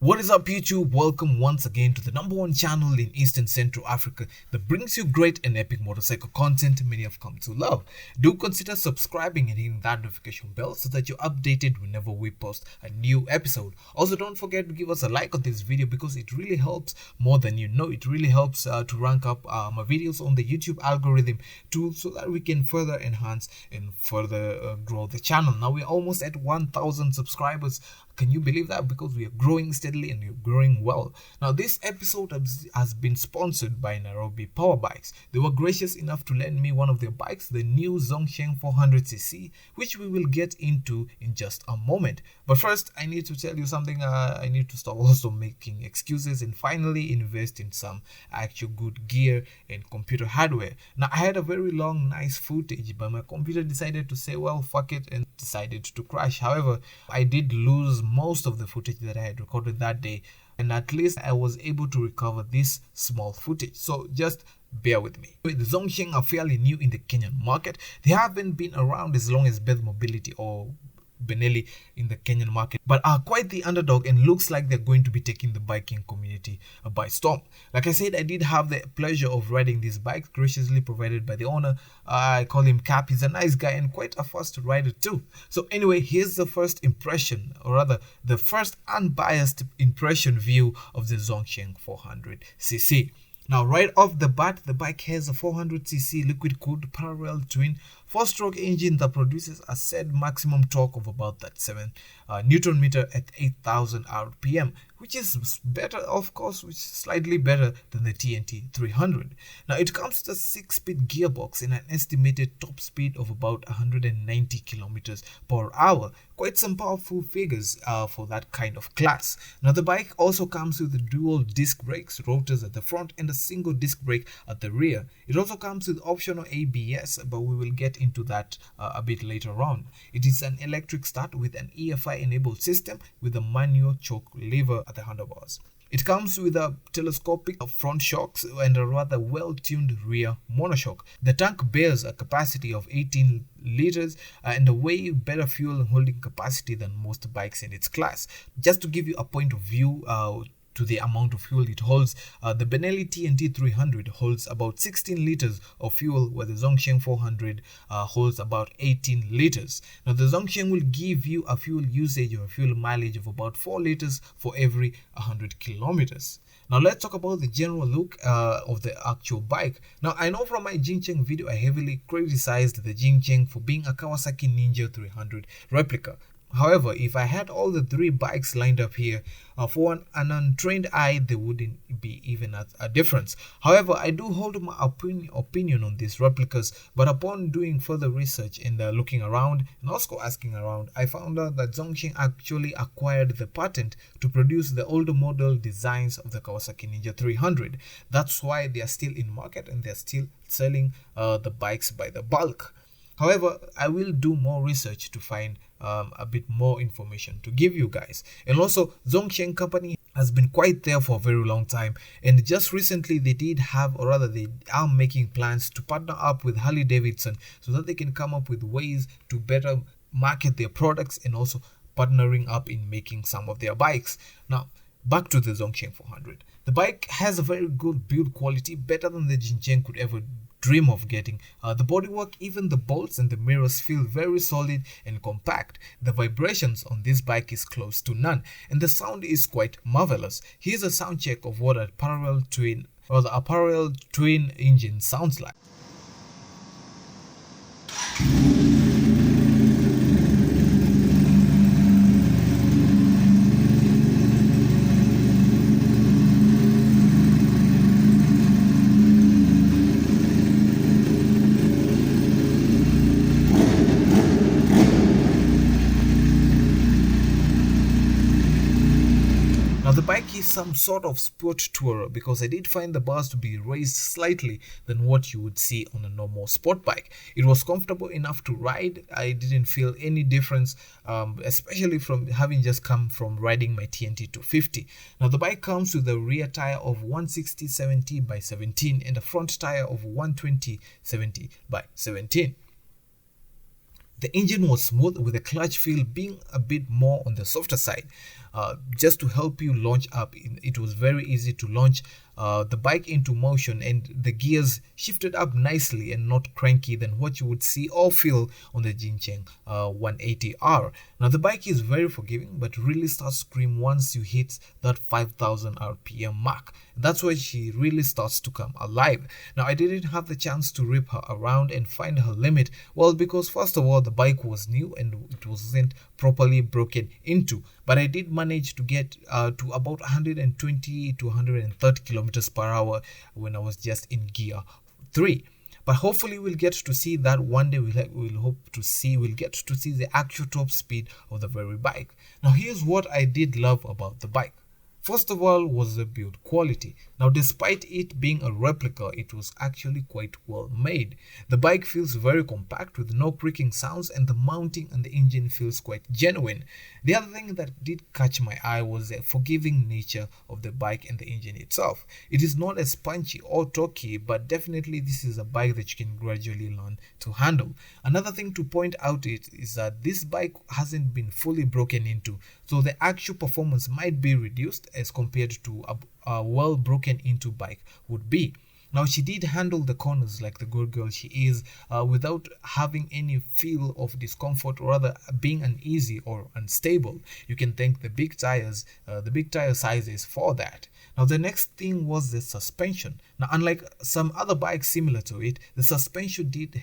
What is up, YouTube? Welcome once again to the #1 channel in Eastern Central Africa that brings you great and epic motorcycle content many have come to love. Do consider subscribing and hitting that notification bell so that you're updated whenever we post a new episode. Also, don't forget to give us a like on this video because it really helps more than you know. It really helps to rank up my videos on the YouTube algorithm too, so that we can further enhance and further grow the channel. Now we're almost at 1,000 subscribers. Can you believe that? Because we are growing steadily and we're growing well. Now this episode has been sponsored by Nairobi Power Bikes. They were gracious enough to lend me one of their bikes, the new Zongshen 400cc, which we will get into in just a moment. But first, I need to tell you something. I need to stop also making excuses and finally invest in some actual good gear and computer hardware. Now I had a very long nice footage, but my computer decided to say, well, fuck it, and decided to crash. However, I did lose most of the footage that I had recorded that day, and at least I was able to recover this small footage, so just bear with me. The Zongshen are fairly new in the Kenyan market. They haven't been around as long as Beth Mobility or Benelli in the Kenyan market, but are quite the underdog and looks like they're going to be taking the biking community by storm. Like I said, I did have the pleasure of riding these bikes, graciously provided by the owner. I call him Cap. He's a nice guy and quite a fast rider too. So anyway, here's the first impression, or rather the first unbiased impression view of the Zongshen 400cc. Now, right off the bat, the bike has a 400cc liquid-cooled parallel twin 4-stroke engine that produces a said maximum torque of about that 7 Newton meter at 8,000 RPM, which is better, of course, which is slightly better than the TNT 300. Now, it comes with a 6-speed gearbox and an estimated top speed of about 190 kilometers per hour. Quite some powerful figures for that kind of class. Now, the bike also comes with dual disc brakes, rotors at the front, and a single disc brake at the rear. It also comes with optional ABS, but we will get into that a bit later on. It is an electric start with an EFI enabled system with a manual choke lever at the handlebars. It comes with a telescopic front shocks and a rather well-tuned rear monoshock. The tank bears a capacity of 18 liters and a way better fuel holding capacity than most bikes in its class. Just to give you a point of view to the amount of fuel it holds, the Benelli TNT 300 holds about 16 liters of fuel, where the Zongshen 400 holds about 18 liters. Now the Zongshen will give you a fuel usage or a fuel mileage of about 4 liters for every 100 kilometers. Now let's talk about the general look of the actual bike. Now I know from my Jincheng video I heavily criticized the Jincheng for being a Kawasaki Ninja 300 replica. However, if I had all the 3 bikes lined up here, for an untrained eye, there wouldn't be even a difference. However, I do hold my opinion on these replicas, but upon doing further research and looking around and also asking around, I found out that Zongshen actually acquired the patent to produce the older model designs of the Kawasaki Ninja 300. That's why they are still in market and they're still selling the bikes by the bulk. However, I will do more research to find a bit more information to give you guys. And also, Zongshen company has been quite there for a very long time, and just recently they did have, or rather they are making plans to partner up with Harley Davidson so that they can come up with ways to better market their products and also partnering up in making some of their bikes. Now, back to the Zongshen 400. The bike has a very good build quality, better than the Jincheng could ever dream of getting. The bodywork, even the bolts and the mirrors feel very solid and compact. The vibrations on this bike is close to none, and the sound is quite marvelous. Here's a sound check of what a parallel twin engine sounds like. Now the bike is some sort of sport tourer because I did find the bars to be raised slightly than what you would see on a normal sport bike. It was comfortable enough to ride. I didn't feel any difference, especially from having just come from riding my TNT 250. Now the bike comes with a rear tire of 160/70 by 17 and a front tire of 120/70 by 17. The engine was smooth, with the clutch feel being a bit more on the softer side. Just to help you launch up, it was very easy to launch the bike into motion, and the gears shifted up nicely and not cranky than what you would see or feel on the Jincheng 180R. Now the bike is very forgiving, but really starts to scream once you hit that 5000 RPM mark. That's where she really starts to come alive. Now I didn't have the chance to rip her around and find her limit, well, because first of all the bike was new and it wasn't properly broken into, but I did manage to get to about 120 to 130 kilometers per hour when I was just in gear 3. But hopefully we'll get to see that one day. We'll get to see the actual top speed of the very bike. Now here's what I did love about the bike. First of all was the build quality. Now despite it being a replica, it was actually quite well made. The bike feels very compact with no creaking sounds, and the mounting and the engine feels quite genuine. The other thing that did catch my eye was the forgiving nature of the bike and the engine itself. It is not as punchy or torquey, but definitely this is a bike that you can gradually learn to handle. Another thing to point out is that this bike hasn't been fully broken into, so the actual performance might be reduced as compared to a well broken into bike would be. Now she did handle the corners like the good girl she is, without having any feel of discomfort, or rather being uneasy or unstable. You can thank the big tire sizes for that. Now the next thing was the suspension. Now unlike some other bikes similar to it, the suspension did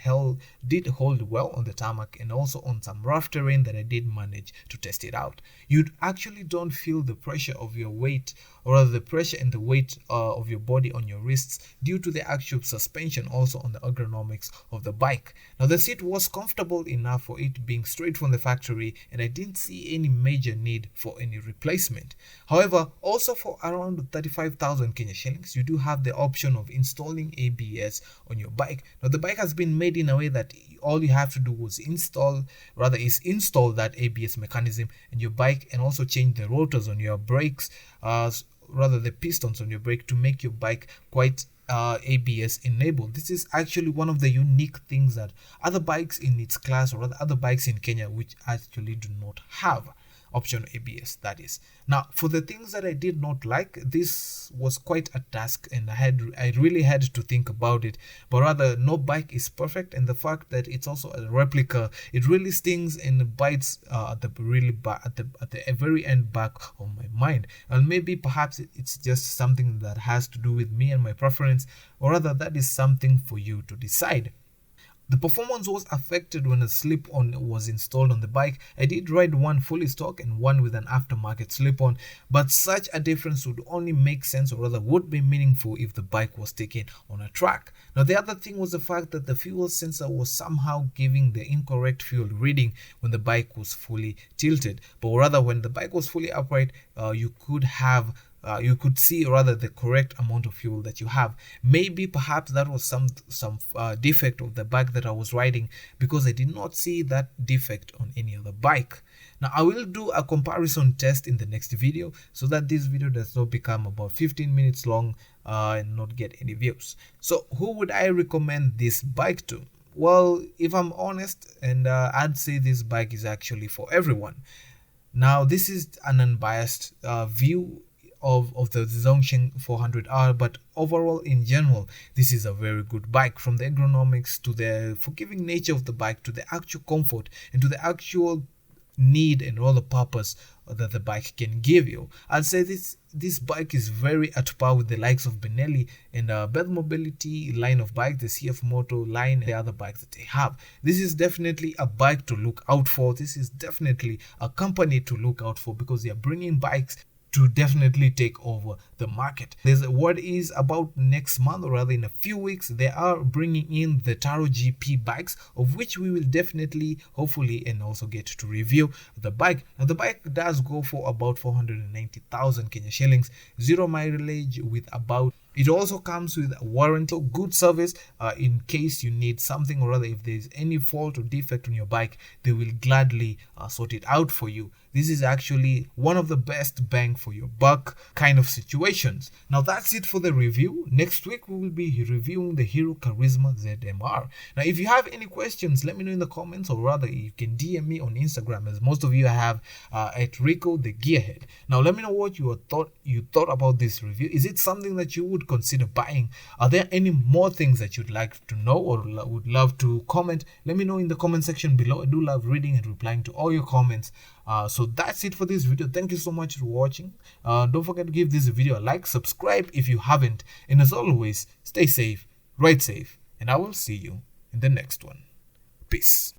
hold well on the tarmac and also on some rough terrain that I did manage to test it out. You actually don't feel the pressure of your weight, or rather the pressure and the weight of your body on your wrists due to the actual suspension, also on the ergonomics of the bike. Now the seat was comfortable enough for it being straight from the factory, and I didn't see any major need for any replacement. However, also for around 35,000 Kenya shillings, you do have the option of installing ABS on your bike. Now the bike has been made in a way that all you have to do is install that ABS mechanism in your bike, and also change the rotors on your brakes, the pistons on your brake, to make your bike quite ABS enabled. This is actually one of the unique things that other bikes in its class, or other bikes in Kenya, which actually do not have option ABS, that is. Now for the things that I did not like, this was quite a task, and I really had to think about it. But rather, no bike is perfect, and the fact that it's also a replica, it really stings and bites at the very end back of my mind. And maybe perhaps it's just something that has to do with me and my preference, or rather that is something for you to decide. The performance was affected when a slip-on was installed on the bike. I did ride one fully stock and one with an aftermarket slip-on, but such a difference would only make sense, or rather would be meaningful, if the bike was taken on a track. Now the other thing was the fact that the fuel sensor was somehow giving the incorrect fuel reading when the bike was fully tilted, but rather when the bike was fully upright, you could see rather the correct amount of fuel that you have. Maybe perhaps that was some defect of the bike that I was riding, because I did not see that defect on any other bike. Now I will do a comparison test in the next video, so that this video does not become about 15 minutes long and not get any views. So who would I recommend this bike to? Well, if I'm honest, and I'd say this bike is actually for everyone. Now this is an unbiased view of the Zongshen 400R, but overall in general this is a very good bike, from the ergonomics to the forgiving nature of the bike to the actual comfort and to the actual need and all the purpose that the bike can give you. I'd say this bike is very at par with the likes of Benelli and Beth Mobility line of bike, the CF Moto line, and the other bikes that they have. This is definitely a bike to look out for. This is definitely a company to look out for, because they are bringing bikes to definitely take over the market. There's what is about next month, or rather in a few weeks, they are bringing in the Taro GP bikes, of which we will definitely, hopefully, and also get to review the bike. Now the bike does go for about 490,000 Kenya shillings, 0 mileage with about. It also comes with a warranty, good service in case you need something, or rather if there's any fault or defect on your bike, they will gladly sort it out for you. This is actually one of the best bang for your buck kind of situations. Now that's it for the review. Next week we will be reviewing the Hero Charisma ZMR. Now if you have any questions, let me know in the comments, or rather you can DM me on Instagram, as most of you have at Rico the Gearhead. Now let me know what you thought about this review. Is it something that you would consider buying? Are there any more things that you'd like to know or would love to comment? Let me know in the comment section below. I do love reading and replying to all your comments. So that's it for this video. Thank you so much for watching. Don't forget to give this video a like, subscribe if you haven't, and as always, stay safe, ride safe, and I will see you in the next one. Peace.